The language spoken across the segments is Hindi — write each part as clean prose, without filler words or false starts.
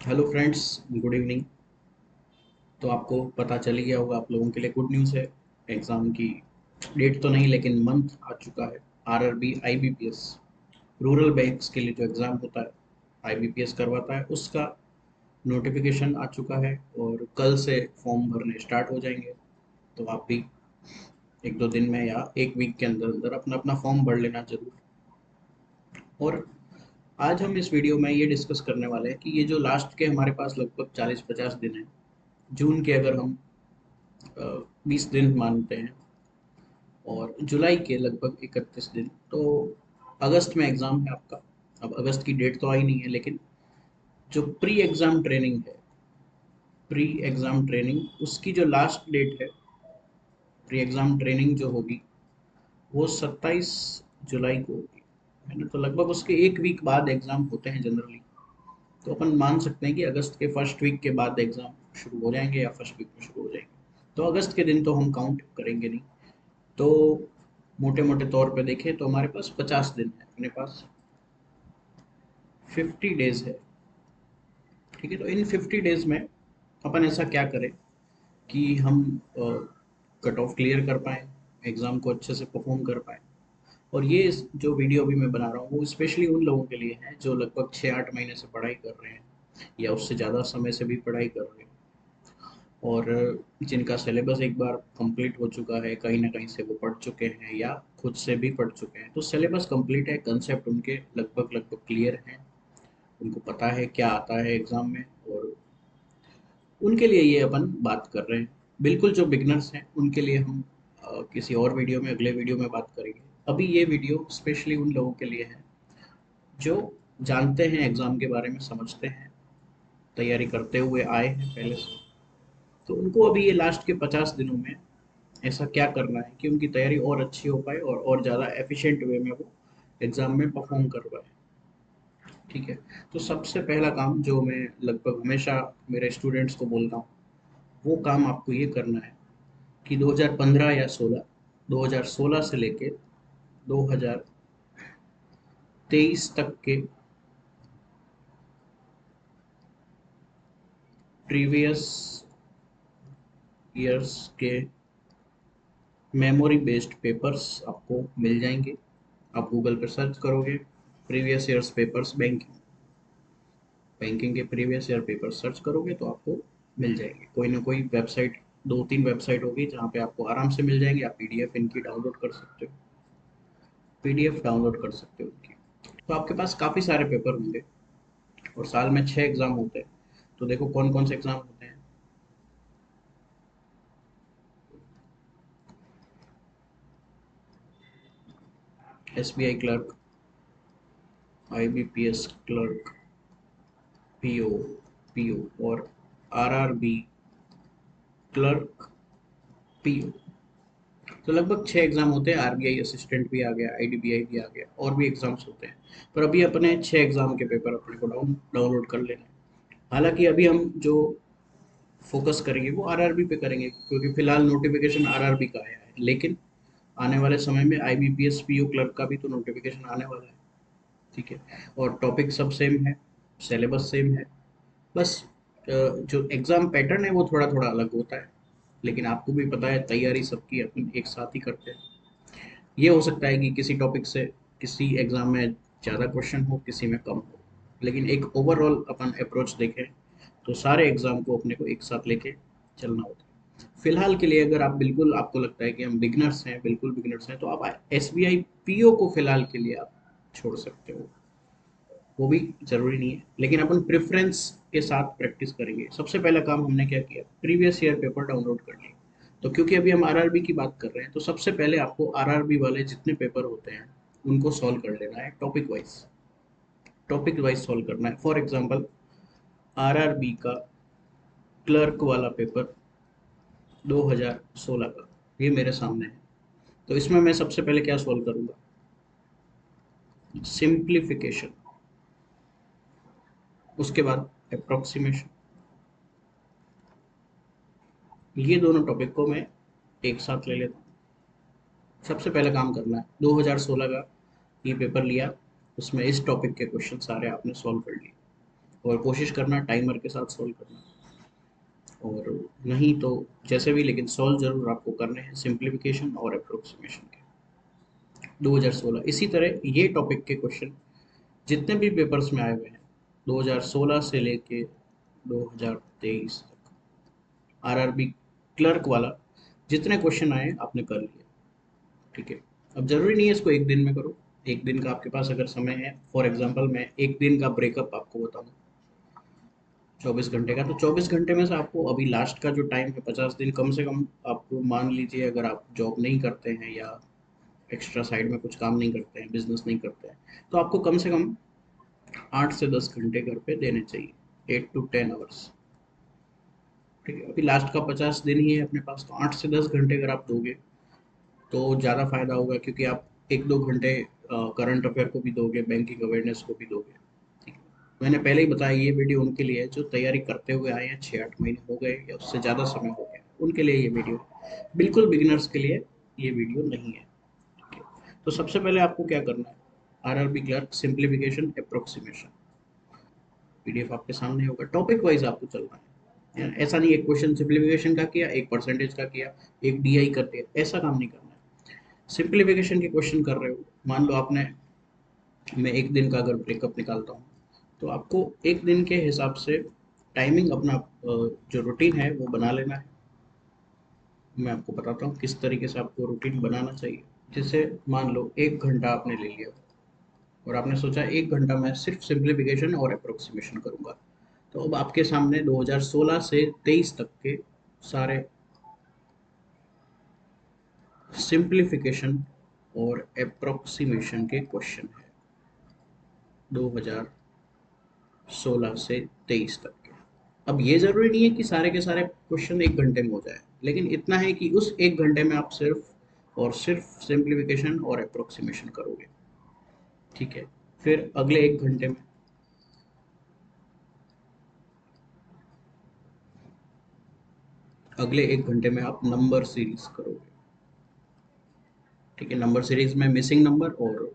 Hello friends, good evening. तो आपको पता चल ही गया होगा, आप लोगों के लिए गुड न्यूज़ है। एग्ज़ाम की डेट तो नहीं लेकिन मंथ आ चुका है। आरआरबी आईबीपीएस रूरल बैंक्स के लिए जो एग्ज़ाम होता है, आईबीपीएस करवाता है, उसका नोटिफिकेशन आ चुका है और कल से फॉर्म भरने स्टार्ट हो जाएंगे। तो आप भी एक दो दिन में या एक वीक के अंदर अंदर अपना अपना फॉर्म भर लेना जरूर। और आज हम इस वीडियो में ये डिस्कस करने वाले हैं कि ये जो लास्ट के हमारे पास लगभग 40-50 दिन है, जून के अगर हम 20 दिन मानते हैं और जुलाई के लगभग 31 दिन, तो अगस्त में एग्ज़ाम है आपका। अब अगस्त की डेट तो आई नहीं है, लेकिन जो प्री एग्ज़ाम ट्रेनिंग है, प्री एग्ज़ाम ट्रेनिंग उसकी जो लास्ट डेट है, प्री एग्ज़ाम ट्रेनिंग जो होगी वो 27 जुलाई को होगी, है ना। तो लगभग उसके एक वीक बाद एग्ज़ाम होते हैं जनरली। तो अपन मान सकते हैं कि अगस्त के फर्स्ट वीक के बाद एग्ज़ाम शुरू हो जाएंगे या फर्स्ट वीक में शुरू हो जाएंगे। तो अगस्त के दिन तो हम काउंट करेंगे नहीं। तो मोटे मोटे तौर पे देखें तो हमारे पास 50 दिन है, अपने पास 50 डेज है। ठीक है, तो इन 50 डेज में अपन ऐसा क्या करें कि हम कट ऑफ क्लियर कर पाएँ, एग्ज़ाम को अच्छे से परफॉर्म कर पाएँ। और ये जो वीडियो अभी मैं बना रहा हूँ वो स्पेशली उन लोगों के लिए है जो लगभग 6-8 महीने से पढ़ाई कर रहे हैं या उससे ज़्यादा समय से भी पढ़ाई कर रहे हैं, और जिनका सिलेबस एक बार कंप्लीट हो चुका है, कहीं ना कहीं से वो पढ़ चुके हैं या खुद से भी पढ़ चुके हैं। तो सिलेबस कंप्लीट है, कंसेप्ट उनके लगभग लगभग क्लियर हैं, उनको पता है क्या आता है एग्ज़ाम में, और उनके लिए ये अपन बात कर रहे हैं। बिल्कुल जो बिगनर्स हैं उनके लिए हम किसी और वीडियो में, अगले वीडियो में बात करेंगे। अभी ये वीडियो स्पेशली उन लोगों के लिए है जो जानते हैं एग्ज़ाम के बारे में, समझते हैं, तैयारी करते हुए आए हैं पहले से। तो उनको अभी ये लास्ट के 50 दिनों में ऐसा क्या करना है कि उनकी तैयारी और अच्छी हो पाए और ज़्यादा एफिशिएंट वे में वो एग्ज़ाम में परफॉर्म कर पाए। ठीक है, तो सबसे पहला काम जो मैं लगभग हमेशा मेरे स्टूडेंट्स को बोलता हूँ, वो काम आपको ये करना है कि 2015 या 16, 2016 से लेके 2023 तक के प्रीवियस ईयर्स के मेमोरी बेस्ड पेपर्स आपको मिल जाएंगे। आप गूगल पर सर्च करोगे previous years papers, banking, banking के प्रीवियस ईयर पेपर सर्च करोगे तो आपको मिल जाएंगे। कोई ना कोई वेबसाइट, दो तीन वेबसाइट होगी जहाँ पे आपको आराम से मिल जाएंगे। आप पीडीएफ इनकी डाउनलोड कर सकते हो, पीडीएफ डाउनलोड कर सकते हो इनकी। तो आपके पास काफ़ी सारे पेपर होंगे और साल में 6 एग्ज़ाम होते हैं। तो देखो कौन कौन से एग्ज़ाम होते हैं। SBI clerk, IBPS clerk, PO, PO और आरआरबी क्लर्क, पीओ। तो लगभग 6 एग्जाम होते हैं। आरबीआई असिस्टेंट भी आ गया, आईडीबीआई भी आ गया, और भी एग्जाम्स होते हैं। पर अभी अपने 6 एग्जाम के पेपर अपने को डाउनलोड कर लेना है। हालांकि अभी हम जो फोकस करेंगे वो आरआरबी पे करेंगे, क्योंकि फिलहाल नोटिफिकेशन आरआरबी का आया है, लेकिन आने वाले समय में आईबीपीएस पीओ क्लर्क का भी तो नोटिफिकेशन आने वाला है। ठीक है, और टॉपिक सब सेम है, सिलेबस सेम है। बस जो एग्ज़ाम पैटर्न है वो थोड़ा थोड़ा अलग होता है, लेकिन आपको भी पता है तैयारी सबकी अपन एक साथ ही करते हैं। ये हो सकता है कि किसी टॉपिक से किसी एग्ज़ाम में ज़्यादा क्वेश्चन हो, किसी में कम हो, लेकिन एक ओवरऑल अपन अप्रोच देखें तो सारे एग्ज़ाम को अपने को एक साथ लेके चलना होता है। फिलहाल के लिए अगर आप बिल्कुल, आपको लगता है कि हम बिगनर्स हैं, बिल्कुल बिगनर्स हैं, तो आप S B I P O को फिलहाल के लिए आप छोड़ सकते हो, वो भी ज़रूरी नहीं है। लेकिन अपन प्रेफ़रेंस के साथ प्रैक्टिस करेंगे। सबसे पहला काम हमने क्या किया, प्रीवियस ईयर पेपर डाउनलोड कर लिए। तो क्योंकि अभी हम आरआरबी की बात कर रहे हैं, तो सबसे पहले आपको आरआरबी वाले जितने पेपर होते हैं उनको सॉल्व कर लेना है, topic wise, topic wise solve करना है। फॉर एग्जांपल आरआरबी का क्लर्क वाला पेपर 2016 का, ये मेरे सामने है। तो इसमें मैं सबसे पहले क्या सॉल्व करूंगा, सिंप्लीफिकेशन, उसके बाद अप्रोक्सीमेशन। ये दोनों टॉपिक को मैं एक साथ ले लेता हूँ। सबसे पहले काम करना है, 2016 का ये पेपर लिया, उसमें इस टॉपिक के क्वेश्चन सारे आपने सॉल्व कर लिए। और कोशिश करना टाइमर के साथ सॉल्व करना, और नहीं तो जैसे भी, लेकिन सॉल्व जरूर आपको करने हैं सिंप्लीफिकेशन और अप्रोक्सीमेशन के। 2016 इसी तरह ये टॉपिक के क्वेश्चन जितने भी पेपर्स में आए हुए हैं 2016 से लेके 2023 तक, आरआरबी क्लर्क वाला जितने क्वेश्चन आए आपने कर लिए, ठीक है। अब जरूरी नहीं है इसको एक दिन में करो, एक दिन का आपके पास अगर समय है, फॉर एग्जांपल मैं एक दिन का ब्रेकअप आपको बताऊं 24 घंटे का, तो 24 घंटे में से आपको अभी लास्ट का जो टाइम है 50 दिन कम से कम आपको मान लीजिए, अगर आप जॉब नहीं करते हैं या एक्स्ट्रा साइड में कुछ काम नहीं करते हैं, बिजनेस नहीं करते हैं, तो आपको कम से कम 8 से 10 घंटे घर पे देने चाहिए, 8 to 10 आवर्स, ठीक है। अभी लास्ट का 50 दिन ही है अपने पास, तो 8 से 10 घंटे अगर आप दोगे तो ज़्यादा फायदा होगा, क्योंकि आप 1-2 घंटे करंट अफेयर को भी दोगे, बैंकिंग अवेयरनेस को भी दोगे, ठीक है। मैंने पहले ही बताया ये वीडियो उनके लिए है जो तैयारी करते हुए आए हैं, 6-8 महीने हो गए या उससे ज़्यादा समय हो गया, उनके लिए ये वीडियो है। बिल्कुल बिगिनर्स के लिए ये वीडियो नहीं है, ठीक है। तो सबसे पहले आपको क्या करना है, RRB clerk simplification approximation PDF आपके सामने होगा, टॉपिक वाइज आपको चलना है, ऐसा नहीं एक क्वेश्चन सिंप्लीफिकेशन का किया, एक परसेंटेज का किया, एक डीआई कर दिया, ऐसा काम नहीं करना है। सिंप्लीफिकेशन के क्वेश्चन कर रहे हो, मान लो आपने, मैं एक दिन का अगर ब्रेकअप निकालता हूँ, तो आपको एक दिन के हिसाब से टाइमिंग अपना जो रूटीन है वो बना लेना है। मैं आपको बताता हूँ किस तरीके से आपको रूटीन बनाना चाहिए। जैसे मान लो 1 घंटा आपने ले लिया और आपने सोचा 1 घंटा मैं सिर्फ सिंप्लीफिकेशन और अप्रोक्सीमेशन करूंगा, तो अब आपके सामने 2016 से 23 तक के सारे सिंप्लीफिकेशन और अप्रोक्सीमेशन के क्वेश्चन है, 2016 से 23 तक के। अब ये जरूरी नहीं है कि सारे के सारे क्वेश्चन 1 घंटे में हो जाए, लेकिन इतना है कि उस 1 घंटे में आप सिर्फ और सिर्फ सिंप्लीफिकेशन और अप्रोक्सीमेशन करोगे, ठीक है। फिर अगले एक घंटे में आप नंबर सीरीज करोगे, ठीक है। नंबर सीरीज में मिसिंग नंबर और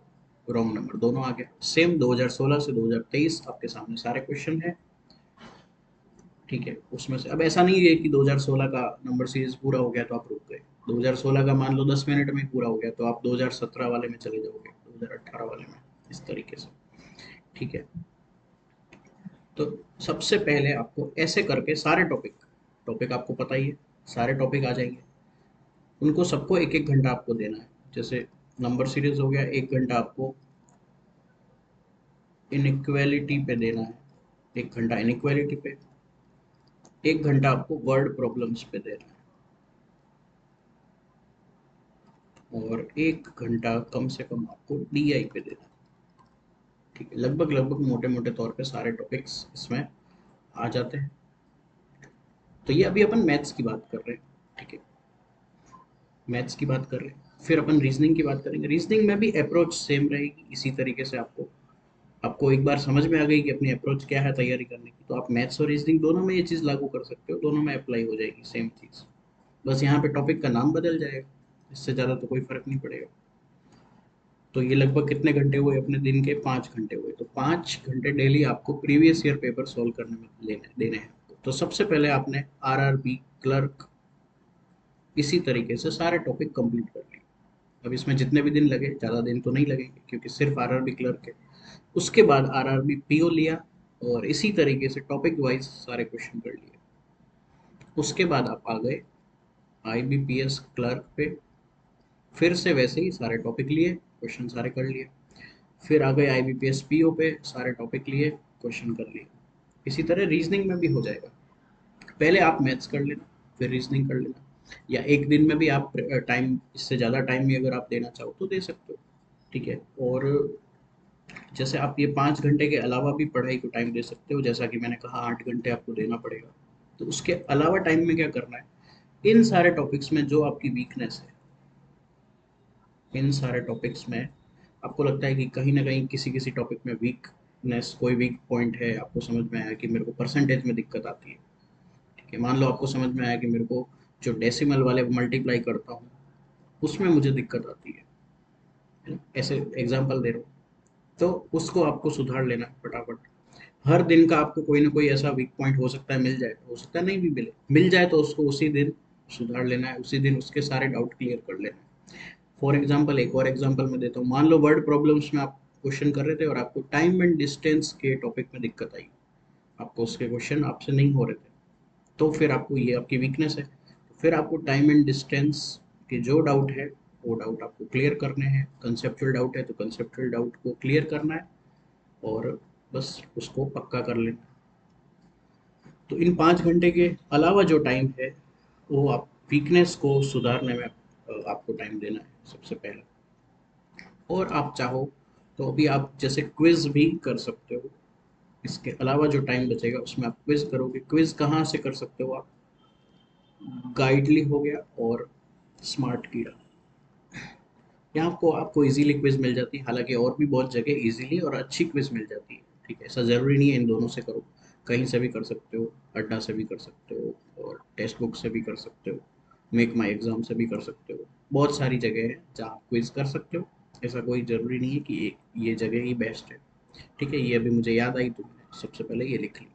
रॉन्ग नंबर दोनों आ गए। सेम 2016 से 2023 आपके सामने सारे क्वेश्चन हैं, ठीक है। उसमें से अब ऐसा नहीं है कि 2016 का नंबर सीरीज पूरा हो गया तो आप रुक गए, 2016 का मान लो 10 मिनट में पूरा हो गया तो आप 2017 वाले में चले जाओगे, 2018 वाले में, इस तरीके से, ठीक है। तो सबसे पहले आपको ऐसे करके सारे टॉपिक, टॉपिक आपको पता ही है, सारे टॉपिक आ जाएंगे, उनको सबको एक एक घंटा आपको देना है। जैसे नंबर सीरीज हो गया, 1 घंटा आपको इनइक्वालिटी पे देना है, 1 घंटा इनइक्वालिटी पे, 1 घंटा आपको वर्ड प्रॉब्लम्स पे देना है, और 1 घंटा कम से कम आपको डीआई पे देना है, ठीक है। लगभग लगभग मोटे मोटे तौर पे सारे टॉपिक्स इसमें आ जाते हैं। तो ये अभी अपन मैथ्स की बात कर रहे हैं, ठीक है, मैथ्स की बात कर रहे हैं। फिर अपन रीजनिंग की बात करेंगे, रीजनिंग में भी अप्रोच सेम रहेगी, इसी तरीके से आपको, आपको एक बार समझ में आ गई कि अपनी अप्रोच क्या है तैयारी करने की, तो आप मैथ्स और रीजनिंग दोनों में ये चीज़ लागू कर सकते हो, दोनों में अप्लाई हो जाएगी सेम चीज़, बस यहाँ पे टॉपिक का नाम बदल जाएगा, इससे ज़्यादा तो कोई फर्क नहीं पड़ेगा। तो ये लगभग कितने घंटे हुए अपने दिन के, 5 घंटे हुए, तो 5 घंटे डेली आपको प्रीवियस ईयर पेपर सॉल्व करने में लेने देने हैं। तो सबसे पहले आपने आरआरबी क्लर्क इसी तरीके से सारे टॉपिक कंप्लीट कर लिए। अब इसमें जितने भी दिन लगे, ज़्यादा दिन तो नहीं लगेंगे क्योंकि सिर्फ आरआरबी क्लर्क है। उसके बाद आरआरबी पीओ लिया और इसी तरीके से टॉपिक वाइज सारे क्वेश्चन कर लिए। उसके बाद आप आ गए आईबीपीएस क्लर्क पे, फिर से वैसे ही सारे टॉपिक लिए, क्वेश्चन सारे कर लिए। फिर आ गए आईबीपीएस पीओ पे, सारे टॉपिक लिए, क्वेश्चन कर लिए। इसी तरह रीजनिंग में भी हो जाएगा, पहले आप मैथ्स कर लेना, फिर रीजनिंग कर लेना, या एक दिन में भी आप टाइम, इससे ज़्यादा टाइम भी अगर आप देना चाहो तो दे सकते हो, ठीक है। और जैसे आप ये 5 घंटे के अलावा भी पढ़ाई को टाइम दे सकते हो, जैसा कि मैंने कहा 8 घंटे आपको देना पड़ेगा, तो उसके अलावा टाइम में क्या करना है, इन सारे टॉपिक्स में जो आपकी वीकनेस है, इन सारे टॉपिक्स में आपको लगता है कि कहीं ना कहीं किसी किसी टॉपिक में वीकनेस, कोई वीक पॉइंट है, आपको समझ में आया कि मेरे को परसेंटेज में दिक्कत आती है, ठीक है। मान लो आपको समझ में आया कि मेरे को जो डेसिमल वाले मल्टीप्लाई करता हूँ उसमें मुझे दिक्कत आती है ना? ऐसे एग्जाम्पल दे रहा हूँ, तो उसको आपको सुधार लेना है फटाफट। हर दिन का आपको कोई ना कोई ऐसा वीक पॉइंट हो सकता है, मिल जाए, हो सकता है नहीं भी मिले, मिल जाए तो उसको उसी दिन सुधार लेना है, उसी दिन उसके सारे डाउट क्लियर कर लेना है। फॉर एग्जाम्पल एक और एग्जाम्पल मैं देता हूँ। मान लो वर्ड प्रॉब्लम्स में आप क्वेश्चन कर रहे थे और आपको टाइम एंड डिस्टेंस के टॉपिक में दिक्कत आई, आपको उसके क्वेश्चन आपसे नहीं हो रहे थे, तो फिर आपको, ये आपकी वीकनेस है, तो फिर आपको टाइम एंड डिस्टेंस के जो डाउट है वो डाउट आपको क्लियर करने हैं। कंसेप्चुअल डाउट है तो कंसेप्चुअल डाउट को क्लियर करना है और बस उसको पक्का कर लेना। तो इन 5 घंटे के अलावा जो टाइम है वो आप वीकनेस को सुधारने में आपको टाइम देना है सबसे पहले। और आप चाहो तो अभी आप जैसे क्विज भी कर सकते हो, इसके अलावा जो टाइम बचेगा उसमें आप क्विज करोगे। क्विज कहाँ से कर सकते हो आप? गाइडली हो गया और स्मार्ट कीड़ा, यहाँ आपको आपको इजीली क्विज मिल जाती है। हालांकि और भी बहुत जगह इजीली और अच्छी क्विज मिल जाती है, ठीक है, ऐसा ज़रूरी नहीं है इन दोनों से करो, कहीं से भी कर सकते हो, अड्डा से भी कर सकते हो और टेक्स्ट बुक से भी कर सकते हो, मेक माई एग्जाम से भी कर सकते हो। बहुत सारी जगह है जहाँ आप क्विज कर सकते हो, ऐसा कोई ज़रूरी नहीं है कि एक ये जगह ही बेस्ट है। ठीक है, ये अभी मुझे याद आई तो मैंने सबसे पहले ये लिख ली,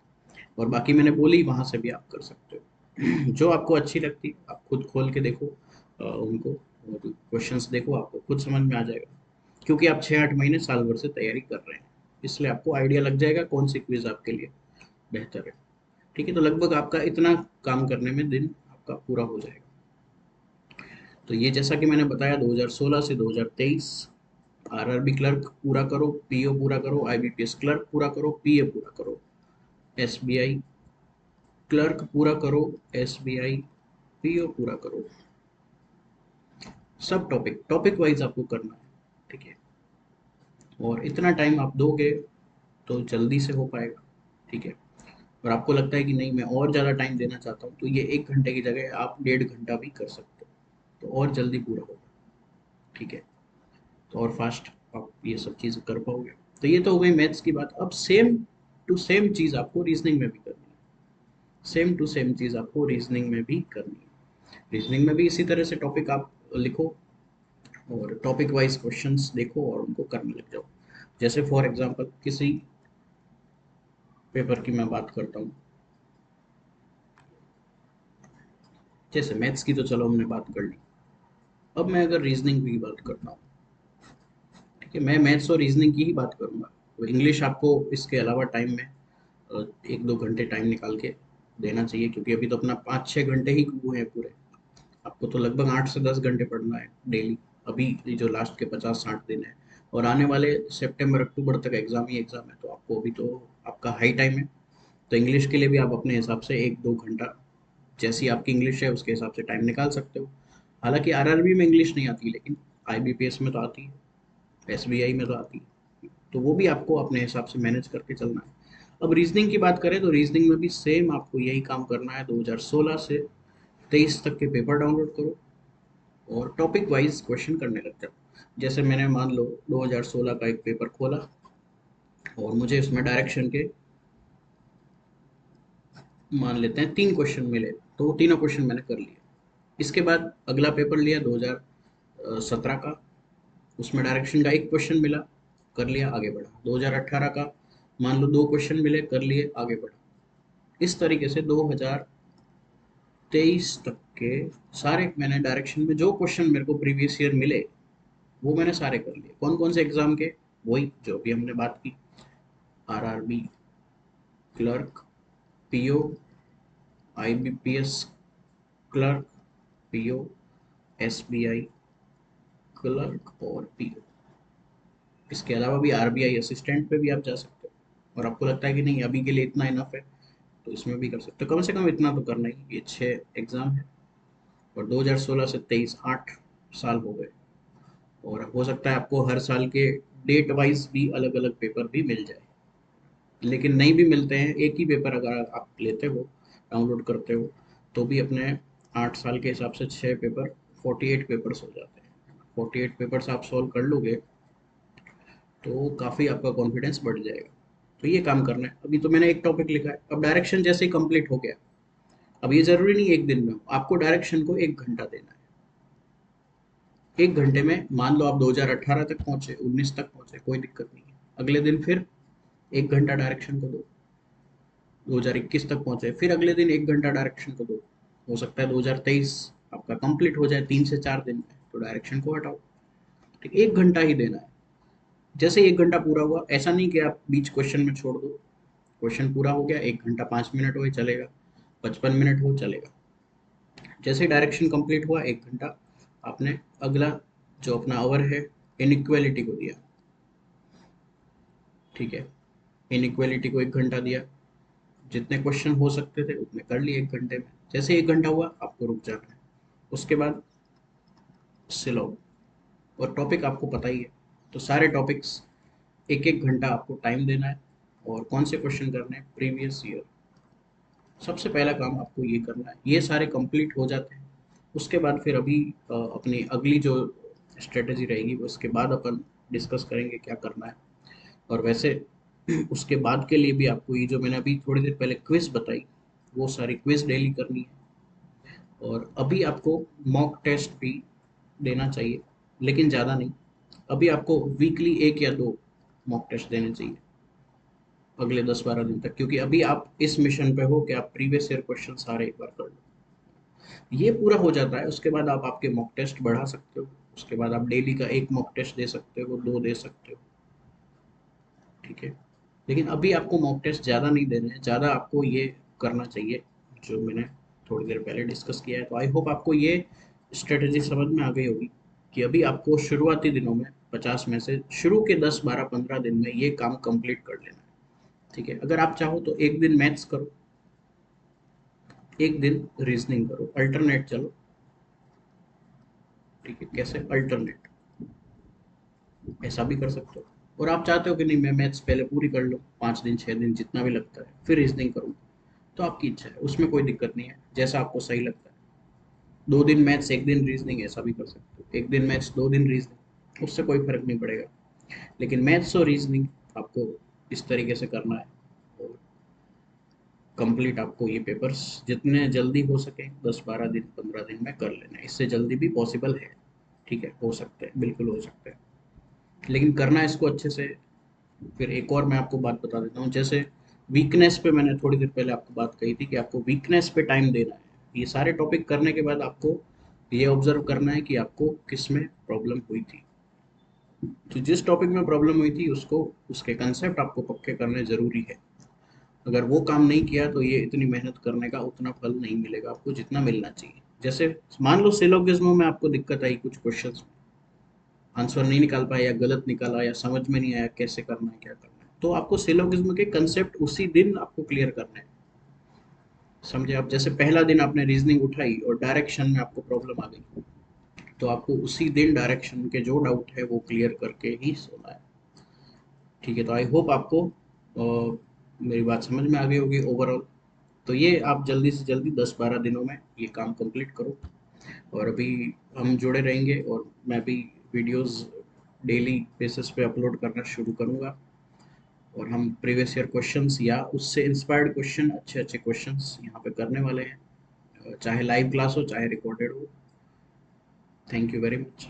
और बाकी मैंने बोली वहाँ से भी आप कर सकते हो। जो आपको अच्छी लगती आप खुद खोल के देखो उनको, और क्वेश्चंस देखो, आपको खुद समझ में आ जाएगा। क्योंकि आप 6-8 महीने साल भर से तैयारी कर रहे हैं, इसलिए आपको आइडिया लग जाएगा कौन सी क्विज आपके लिए बेहतर है। ठीक है, तो लगभग आपका इतना काम करने में दिन आपका पूरा हो जाएगा। तो ये जैसा कि मैंने बताया 2016 से 2023 आरआरबी क्लर्क पूरा करो, पीओ पूरा करो, आईबीपीएस क्लर्क पूरा करो, पीए पूरा करो, एसबीआई क्लर्क पूरा करो, एसबीआई पीओ पूरा करो। सब टॉपिक टॉपिक वाइज आपको करना है, ठीक है। और इतना टाइम आप दोगे तो जल्दी से हो पाएगा, ठीक है। और आपको लगता है कि नहीं मैं और ज़्यादा टाइम देना चाहता हूँ, तो ये 1 घंटे की जगह आप 1.5 घंटा भी कर सकते हो, तो और जल्दी पूरा होगा, ठीक है। तो और फास्ट आप ये सब चीज़ कर पाओगे। तो ये तो हो गई मैथ्स की बात। अब सेम टू सेम चीज़ आपको रीजनिंग में भी करनी है, सेम टू सेम चीज़ आपको रीजनिंग में भी करनी है। रीजनिंग में भी इसी तरह से टॉपिक आप लिखो और टॉपिक वाइज क्वेश्चंस देखो और उनको करने लग जाओ। जैसे फॉर एग्जांपल किसी पेपर की मैं बात करता हूँ, जैसे मैथ्स की तो चलो हमने बात कर ली, अब मैं अगर रीजनिंग की बात करता हूँ, ठीक है, मैं मैथ्स और रीजनिंग की ही बात करूंगा। तो इंग्लिश आपको इसके अलावा टाइम में 1-2 घंटे टाइम निकाल के देना चाहिए, क्योंकि अभी तो अपना 5-6 घंटे ही हुए हैं पूरे। आपको तो लगभग 8 से 10 घंटे पढ़ना है डेली, अभी ये जो लास्ट के 50-60 दिन है, और आने वाले सितंबर अक्टूबर तक एग्जाम ही एग्जाम है, तो आपको अभी तो आपका हाई टाइम है। तो इंग्लिश के लिए भी आप अपने हिसाब से 1-2 घंटा, जैसी आपकी इंग्लिश है उसके हिसाब से टाइम निकाल सकते हो। हालांकि आरआरबी में इंग्लिश नहीं आती, लेकिन आईबीपीएस में तो आती है, एसबीआई में तो आती है, तो वो भी आपको अपने हिसाब से मैनेज करके चलना है। अब रीजनिंग की बात करें तो रीजनिंग में भी सेम आपको यही काम करना है। 2016 से 23 तक के पेपर डाउनलोड करो और टॉपिक वाइज क्वेश्चन करने लग जाओ। जैसे मैंने मान लो 2016 का एक पेपर खोला और मुझे इसमें डायरेक्शन के मान लेते हैं 3 क्वेश्चन मिले, तो वो तीनों क्वेश्चन मैंने कर लिए। इसके बाद अगला पेपर लिया 2017 का, उसमें डायरेक्शन का एक क्वेश्चन मिला, कर लिया, आगे बढ़ा। 2018 का मान लो 2 क्वेश्चन मिले, कर लिए, आगे बढ़ा। इस तरीके से 2023 तक के सारे मैंने डायरेक्शन में जो क्वेश्चन मेरे को प्रीवियस ईयर मिले वो मैंने सारे कर लिए। कौन कौन से एग्जाम के? वही जो अभी हमने बात की, RRB clerk, PO, IBPS clerk, PO, SBI clerk और पीओ। इसके अलावा भी आरबीआई असिस्टेंट पे भी आप जा सकते हो, और आपको लगता है कि नहीं अभी के लिए इतना इनफ है, तो इसमें भी कर सकते हो। कम से कम इतना तो करना ही, ये 6 एग्जाम है, और 2016 से 23 8 साल हो गए। और हो सकता है आपको हर साल के डेट वाइज भी अलग अलग पेपर भी मिल जाए, लेकिन नहीं भी मिलते हैं, एक ही पेपर अगर आप लेते हो, डाउनलोड करते हो, तो भी अपने 8 साल के हिसाब से 6 पेपर, 48 पेपर्स हो जाते हैं। 48 पेपर्स आप सॉल्व कर लोगे तो काफ़ी आपका कॉन्फिडेंस बढ़ जाएगा। तो ये काम करना है। अभी तो मैंने एक टॉपिक लिखा है, अब डायरेक्शन जैसे ही कंप्लीट हो गया, अब ये ज़रूरी नहीं एक दिन में हो, आपको डायरेक्शन को 1 घंटा देना है। 1 घंटे में मान लो आप 2018 तक पहुंचे, 19 तक पहुंचे, कोई दिक्कत नहीं है, अगले दिन फिर 1 घंटा डायरेक्शन को दो, 2021 तक पहुंचे, फिर अगले दिन 1 घंटा डायरेक्शन को दो। हो सकता है 2023 आपका कंप्लीट हो जाए 3 से 4 दिन में, तो डायरेक्शन को हटाओ। ठीक, 1 घंटा ही देना है। जैसे 1 घंटा पूरा हुआ, ऐसा नहीं कि आप बीच क्वेश्चन में छोड़ दो। क्वेश्चन पूरा हो गया, 1 घंटा 5 मिनट हो चलेगा, 55 मिनट हो चलेगा। जैसे डायरेक्शन कंप्लीट हुआ, 1 घंटा आपने अगला जो अपना आवर है इनइक्वालिटी को दिया। ठीक है, इनइक्वालिटी को 1 घंटा दिया, जितने क्वेश्चन हो सकते थे उतने कर लिए 1 घंटे में। जैसे 1 घंटा हुआ आपको रुक जाना है, उसके बाद सिलो। और टॉपिक आपको पता ही है, तो सारे टॉपिक्स 1 1 घंटा आपको टाइम देना है। और कौन से क्वेश्चन करने हैं, प्रीवियस ईयर। सबसे पहला काम आपको ये करना है, ये सारे कंप्लीट हो जाते हैं। उसके बाद फिर अभी अपनी अगली जो स्ट्रेटेजी रहेगी उसके बाद अपन डिस्कस करेंगे क्या करना है। और वैसे उसके बाद के लिए भी आपको ये जो मैंने अभी थोड़ी देर पहले क्विज बताई, वो सारी क्विज डेली करनी है। और अभी आपको मॉक टेस्ट भी देना चाहिए, लेकिन ज़्यादा नहीं। अभी आपको वीकली 1 या 2 मॉक टेस्ट देने चाहिए अगले 10 12 दिन तक, क्योंकि अभी आप इस मिशन पे हो कि आप प्रीवियस ईयर क्वेश्चन सारे एक बार कर लो। ये पूरा हो जाता है, उसके बाद आप आपके मॉक टेस्ट बढ़ा सकते हो। उसके बाद आप डेली का 1 मॉक टेस्ट दे सकते हो, 2 दे सकते हो। ठीक है, लेकिन अभी आपको मॉक टेस्ट ज़्यादा नहीं देने हैं, ज़्यादा आपको ये करना चाहिए जो मैंने थोड़ी देर पहले डिस्कस किया है। तो आई होप आपको ये स्ट्रेटेजी समझ में आ गई होगी कि अभी आपको शुरुआती दिनों में 50 में से शुरू के 10 12 15 दिन में ये काम कंप्लीट कर लेना है। ठीक है, अगर आप चाहो तो एक दिन मैथ्स करो, एक दिन रीजनिंग करो, अल्टरनेट चलो। ठीक है, कैसे अल्टरनेट, ऐसा भी कर सकते हो। और आप चाहते हो कि नहीं मैं मैथ्स पहले पूरी कर लूँ, 5 दिन 6 दिन जितना भी लगता है, फिर रीजनिंग करूँ, तो आपकी इच्छा है, उसमें कोई दिक्कत नहीं है, जैसा आपको सही लगता है। 2 दिन मैथ्स 1 दिन रीजनिंग, ऐसा भी कर सकते हो। 1 दिन मैथ्स 2 दिन रीजनिंग, उससे कोई फर्क नहीं पड़ेगा। लेकिन मैथ्स और रीजनिंग आपको इस तरीके से करना है। और कंप्लीट आपको ये पेपर्स जितने जल्दी हो सके 10 12 दिन 15 दिन में कर लेना है। इससे जल्दी भी पॉसिबल है। ठीक है, हो सकते हैं, बिल्कुल हो सकते हैं, लेकिन करना है इसको अच्छे से। फिर एक और मैं आपको बात बता देता हूँ, जैसे वीकनेस पे मैंने थोड़ी देर पहले आपको बात कही थी कि आपको वीकनेस पे टाइम देना है। ये सारे टॉपिक करने के बाद आपको ये ऑब्जर्व करना है कि आपको किस में प्रॉब्लम हुई थी। तो जिस टॉपिक में प्रॉब्लम हुई थी उसको, उसके कंसेप्ट आपको पक्के करने ज़रूरी है। अगर वो काम नहीं किया तो ये इतनी मेहनत करने का उतना फल नहीं मिलेगा आपको जितना मिलना चाहिए। जैसे मान लो सिलोगिज्मो में आपको दिक्कत आई, कुछ क्वेश्चंस आंसर नहीं निकाल पाए या गलत निकाला या समझ में नहीं आया कैसे करना है क्या करना है, तो आपको सिलोगिज्म के कंसेप्ट उसी दिन आपको क्लियर करना है। समझे आप, जैसे पहला दिन आपने रीजनिंग उठाई और डायरेक्शन में आपको प्रॉब्लम आ गई, तो आपको उसी दिन डायरेक्शन के जो डाउट है वो क्लियर करके ही सोना है। ठीक है, तो आई होप आपको मेरी बात समझ में आ गई होगी ओवरऑल। तो ये आप जल्दी से जल्दी 10 12 दिनों में ये काम कंप्लीट करो। और अभी हम जुड़े रहेंगे, और मैं भी वीडियोस डेली बेसिस पे अपलोड करना शुरू करूँगा। और हम प्रीवियस ईयर क्वेश्चंस या उससे इंस्पायर्ड क्वेश्चन, अच्छे अच्छे क्वेश्चंस यहाँ पे करने वाले हैं, चाहे लाइव क्लास हो चाहे रिकॉर्डेड हो। Thank you very much.